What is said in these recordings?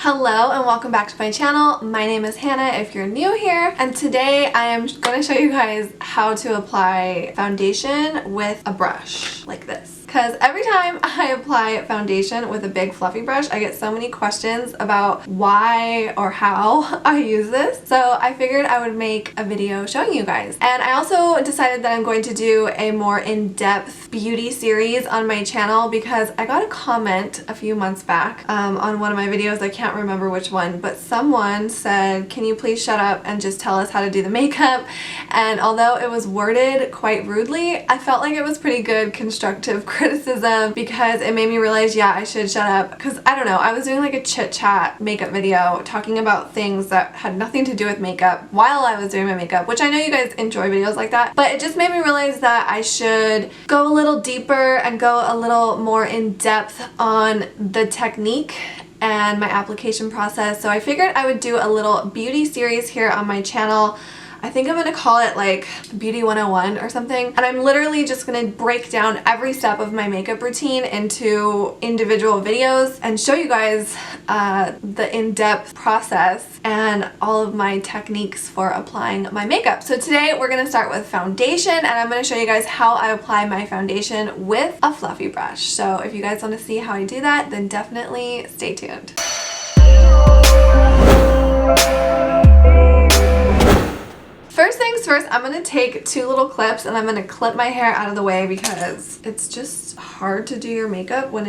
Hello and welcome back to my channel. My name is Hannah if you're new here, and today I am going to show you guys how to apply foundation with a brush like this. Because every time I apply foundation with a big fluffy brush, I get so many questions about why or how I use this. So I figured I would make a video showing you guys. And I also decided that I'm going to do a more in-depth beauty series on my channel because I got a comment a few months back on one of my videos. I can't remember which one, but someone said, can you please shut up and just tell us how to do the makeup? And although it was worded quite rudely, I felt like it was pretty good constructive criticism because it made me realize, yeah, I should shut up. Because I don't know, I was doing like a chit chat makeup video talking about things that had nothing to do with makeup while I was doing my makeup, which I know you guys enjoy videos like that, but it just made me realize that I should go a little deeper and go a little more in depth on the technique and my application process. So I figured I would do a little beauty series here on my channel. I think I'm going to call it like Beauty 101 or something. And I'm literally just going to break down every step of my makeup routine into individual videos and show you guys the in-depth process and all of my techniques for applying my makeup. So today we're going to start with foundation, and I'm going to show you guys how I apply my foundation with a fluffy brush. So if you guys want to see how I do that, then definitely stay tuned. First things first, I'm going to take two little clips and I'm going to clip my hair out of the way because it's just hard to do your makeup when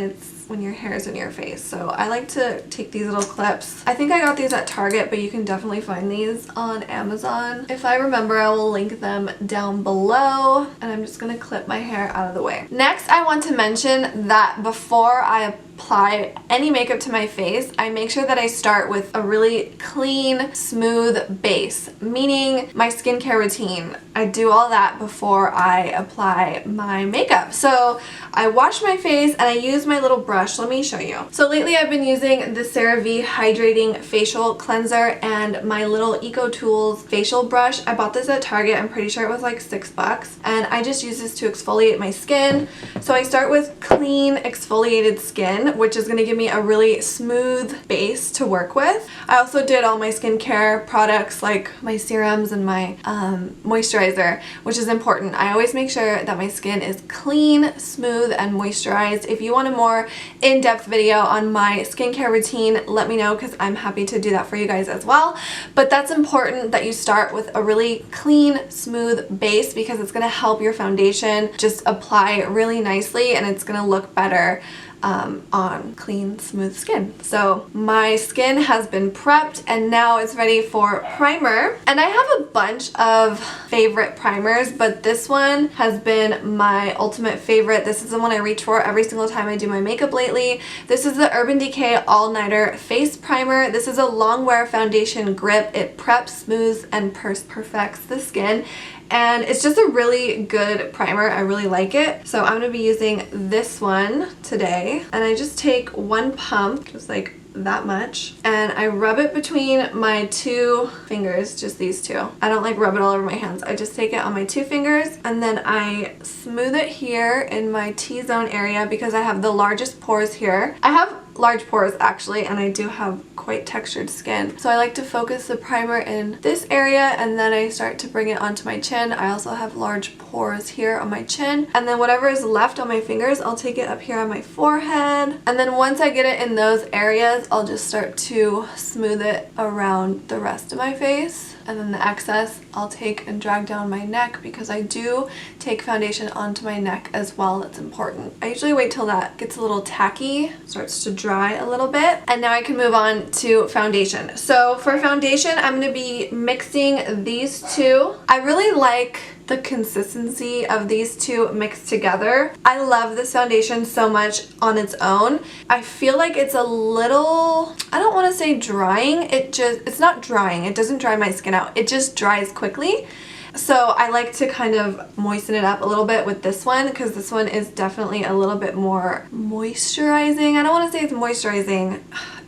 your hair is in your face. So I like to take these little clips. I think I got these at Target, but you can definitely find these on Amazon. If I remember, I will link them down below, and I'm just going to clip my hair out of the way. Next, I want to mention that before I apply any makeup to my face, I make sure that I start with a really clean, smooth base, meaning my skincare routine. I do all that before I apply my makeup. So I wash my face and I use my little brush. Let me show you. So lately I've been using the CeraVe Hydrating Facial Cleanser and my little EcoTools facial brush. I bought this at Target. I'm pretty sure it was like $6, and I just use this to exfoliate my skin. So I start with clean exfoliated skin, which is going to give me a really smooth base to work with. I also did all my skincare products like my serums and my moisturizer, which is important. I always make sure that my skin is clean, smooth, and moisturized. If you want a more in-depth video on my skincare routine, let me know because I'm happy to do that for you guys as well. But that's important that you start with a really clean, smooth base because it's going to help your foundation just apply really nicely, and it's going to look better on clean, smooth skin. So my skin has been prepped and now it's ready for primer. And I have a bunch of favorite primers, but this one has been my ultimate favorite. This is the one I reach for every single time I do my makeup lately. This is the Urban Decay All Nighter Face Primer. This is a long wear foundation grip. It preps, smooths, and perfects the skin. And it's just a really good primer. I really like it. So I'm going to be using this one today. And I just take one pump, just like that much, and I rub it between my two fingers, just these two. I don't like rub it all over my hands. I just take it on my two fingers, and then I smooth it here in my T-zone area because I have the largest pores here. I have large pores actually, and I do have quite textured skin. So I like to focus the primer in this area, and then I start to bring it onto my chin. I also have large pores here on my chin, and then whatever is left on my fingers, I'll take it up here on my forehead. And then once I get it in those areas, I'll just start to smooth it around the rest of my face. And then the excess I'll take and drag down my neck because I do take foundation onto my neck as well. That's important. I usually wait till that gets a little tacky, starts to dry a little bit, and now I can move on to foundation. So for foundation, I'm going to be mixing these two. I really like the consistency of these two mixed together. I love this foundation so much on its own. I feel like it's a little, I don't want to say drying, it's not drying, it doesn't dry my skin out, it just dries quickly. So I like to kind of moisten it up a little bit with this one because this one is definitely a little bit more moisturizing. I don't want to say it's moisturizing.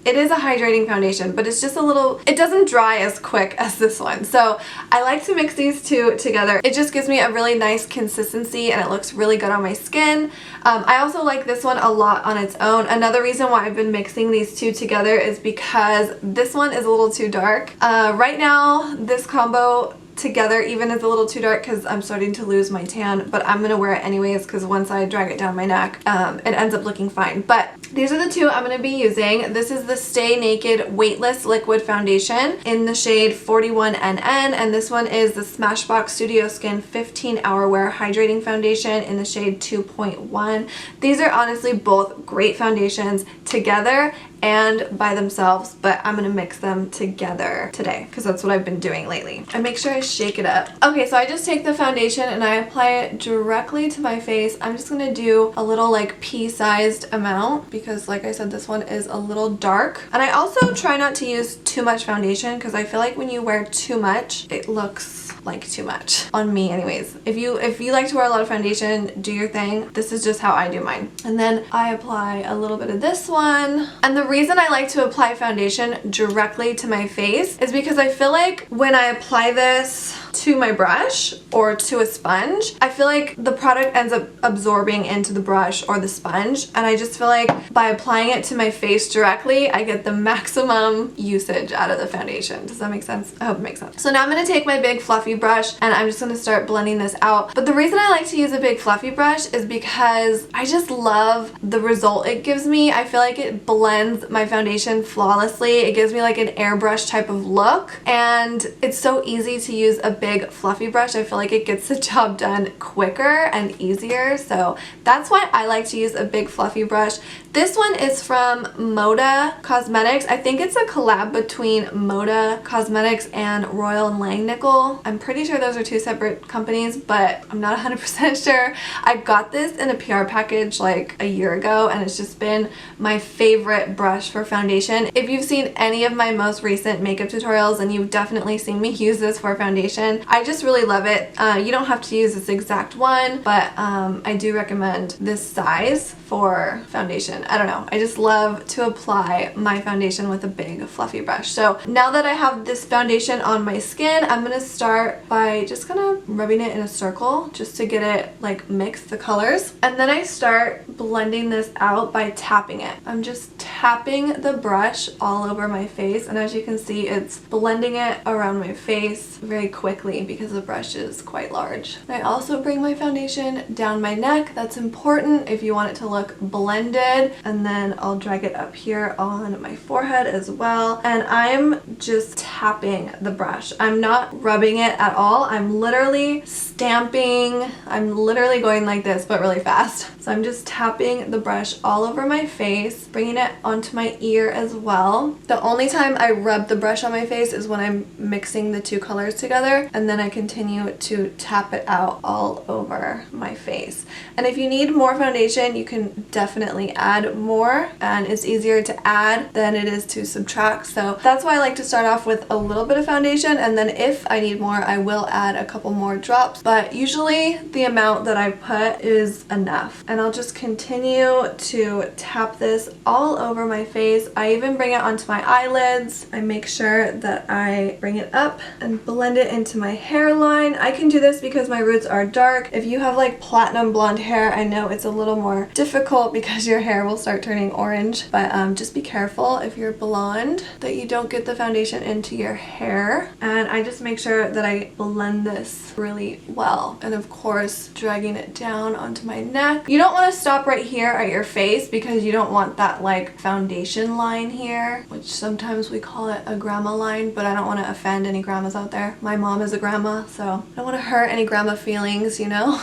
It is a hydrating foundation, but it's just a little, it doesn't dry as quick as this one. So I like to mix these two together. It just gives me a really nice consistency and it looks really good on my skin. I also like this one a lot on its own. Another reason why I've been mixing these two together is because this one is a little too dark. Right now, this combo together even is a little too dark because I'm starting to lose my tan, but I'm gonna wear it anyways because once I drag it down my neck, it ends up looking fine. But these are the two I'm gonna be using. This is the Stay Naked Weightless Liquid Foundation in the shade 41NN, and this one is the Smashbox Studio Skin 15 Hour Wear Hydrating Foundation in the shade 2.1. These are honestly both great foundations together and by themselves, but I'm gonna mix them together today because that's what I've been doing lately. I make sure I shake it up. Okay, so I just take the foundation and I apply it directly to my face. I'm just gonna do a little like pea-sized amount because like I said, this one is a little dark. And I also try not to use too much foundation because I feel like when you wear too much, it looks like too much on me anyways. If you like to wear a lot of foundation, do your thing. This is just how I do mine. And then I apply a little bit of this one. And the reason I like to apply foundation directly to my face is because I feel like when I apply this to my brush or to a sponge, I feel like the product ends up absorbing into the brush or the sponge, and I just feel like by applying it to my face directly, I get the maximum usage out of the foundation. Does that make sense? I hope it makes sense. So now I'm going to take my big fluffy brush and I'm just going to start blending this out. But the reason I like to use a big fluffy brush is because I just love the result it gives me. I feel like it blends my foundation flawlessly. It gives me like an airbrush type of look, and it's so easy to use a big fluffy brush. I feel like it gets the job done quicker and easier, so that's why I like to use a big fluffy brush. This one is from Moda Cosmetics. I think it's a collab between Moda Cosmetics and Royal & Langnickel. I'm pretty sure those are two separate companies, but I'm not 100% sure. I got this in a PR package like a year ago, and it's just been my favorite brush for foundation. If you've seen any of my most recent makeup tutorials, then you've definitely seen me use this for foundation. I just really love it. You don't have to use this exact one, but I do recommend this size for foundation. I don't know. I just love to apply my foundation with a big fluffy brush. So now that I have this foundation on my skin, I'm going to start by just kind of rubbing it in a circle just to get it like mix the colors. And then I start blending this out by tapping it. I'm just tapping the brush all over my face, and as you can see, it's blending it around my face very quickly because the brush is quite large. I also bring my foundation down my neck. That's important if you want it to look blended, and then I'll drag it up here on my forehead as well, and I'm just tapping the brush. I'm not rubbing it at all. I'm literally stamping. I'm literally going like this but really fast. So I'm just tapping the brush all over my face, bringing it onto my ear as well. The only time I rub the brush on my face is when I'm mixing the two colors together, and then I continue to tap it out all over my face. And if you need more foundation, you can definitely add more, and it's easier to add than it is to subtract. So that's why I like to start off with a little bit of foundation, and then if I need more, I will add a couple more drops, but usually the amount that I put is enough. And I'll just continue to tap this all over my face. I even bring it onto my eyelids. I make sure that I bring it up and blend it into my hairline. I can do this because my roots are dark. If you have like platinum blonde hair, I know it's a little more difficult because your hair will start turning orange, but just be careful if you're blonde that you don't get the foundation into your hair. And I just make sure that I blend this really well, and of course dragging it down onto my neck. You don't want to stop right here at your face because you don't want that like foundation line here, which sometimes we call it a grandma line, but I don't want to offend any grandmas out there. My mom is a grandma, so I don't want to hurt any grandma feelings, you know?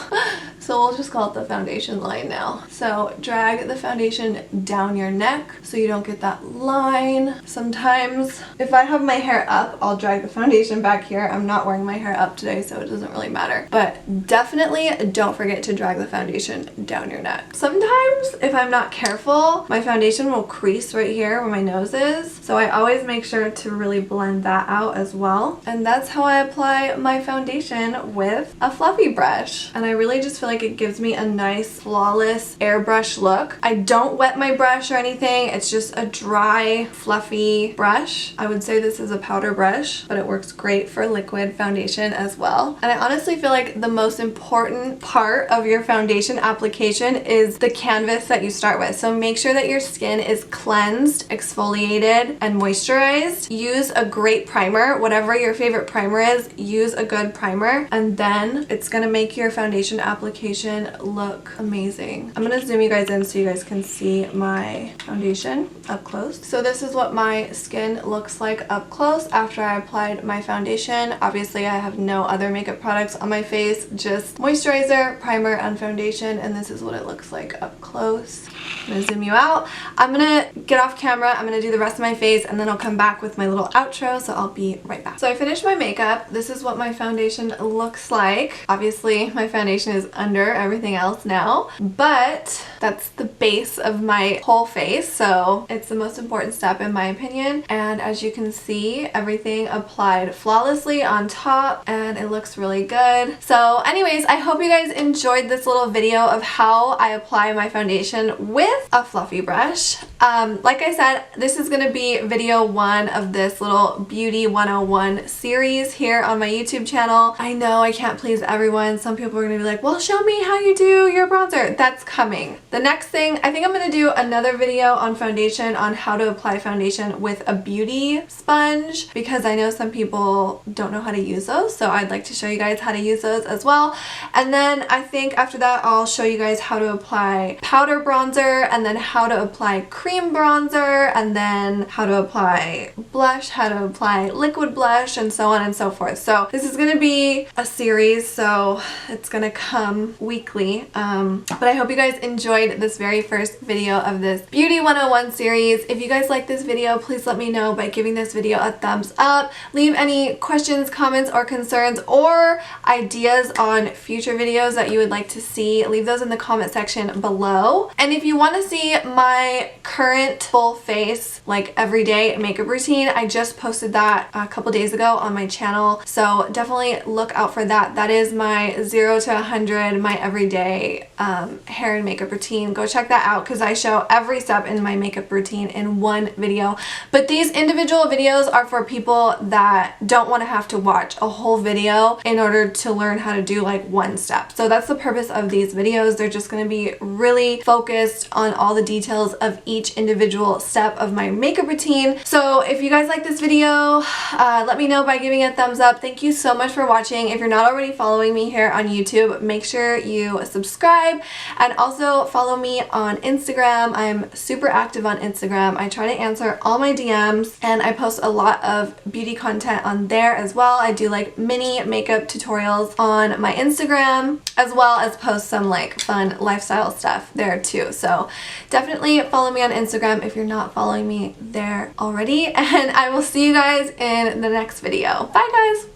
So we'll just call it the foundation line now. So drag the foundation down your neck so you don't get that line. Sometimes if I have my hair up, I'll drag the foundation back here. I'm not wearing my hair up today, so it doesn't really matter. But definitely don't forget to drag the foundation down your neck. Sometimes if I'm not careful, my foundation will crease right here where my nose is. So I always make sure to really blend that out as well. And that's how I apply my foundation with a fluffy brush. And I really just feel like like it gives me a nice flawless airbrush look. I don't wet my brush or anything. It's just a dry, fluffy brush. I would say this is a powder brush, but it works great for liquid foundation as well. And I honestly feel like the most important part of your foundation application is the canvas that you start with. So make sure that your skin is cleansed, exfoliated, and moisturized. Use a great primer. Whatever your favorite primer is, use a good primer, and then it's gonna make your foundation application look amazing. I'm gonna zoom you guys in so you guys can see my foundation up close. So this is what my skin looks like up close after I applied my foundation. Obviously I have no other makeup products on my face, just moisturizer, primer, and foundation, and this is what it looks like up close. I'm gonna zoom you out. I'm gonna get off camera, I'm gonna do the rest of my face, and then I'll come back with my little outro, so I'll be right back. So I finished my makeup. This is what my foundation looks like. Obviously my foundation is under everything else now, but that's the base of my whole face, so it's the most important step in my opinion. And as you can see, everything applied flawlessly on top and it looks really good. So anyways, I hope you guys enjoyed this little video of how I apply my foundation with a fluffy brush. Like I said, this is gonna be video 1 of this little Beauty 101 series here on my YouTube channel. I know I can't please everyone. Some people are gonna be like, well, show me how you do your bronzer. That's coming. The next thing, I think I'm gonna do another video on foundation, on how to apply foundation with a beauty sponge, because I know some people don't know how to use those, so I'd like to show you guys how to use those as well. And then I think after that I'll show you guys how to apply powder bronzer, and then how to apply cream bronzer, and then how to apply blush, how to apply liquid blush, and so on and so forth. So this is gonna be a series, so it's gonna come weekly. But I hope you guys enjoyed this very first video of this Beauty 101 series. If you guys like this video, please let me know by giving this video a thumbs up. Leave any questions, comments, or concerns, or ideas on future videos that you would like to see. Leave those in the comment section below. And if you want to see my current full face, like everyday makeup routine, I just posted that a couple days ago on my channel, so definitely look out for that. That is my 0 to 100, my everyday hair and makeup routine. Go check that out because I show every step in my makeup routine in one video. But these individual videos are for people that don't want to have to watch a whole video in order to learn how to do like one step. So that's the purpose of these videos. They're just going to be really focused on all the details of each individual step of my makeup routine. So if you guys like this video, let me know by giving it a thumbs up. Thank you so much for watching. If you're not already following me here on YouTube, make sure you subscribe, and also follow me on Instagram. I'm super active on Instagram. I try to answer all my DMs, and I post a lot of beauty content on there as well. I do like mini makeup tutorials on my Instagram, as well as post some like fun lifestyle stuff there too. So definitely follow me on Instagram if you're not following me there already, and I will see you guys in the next video. Bye guys!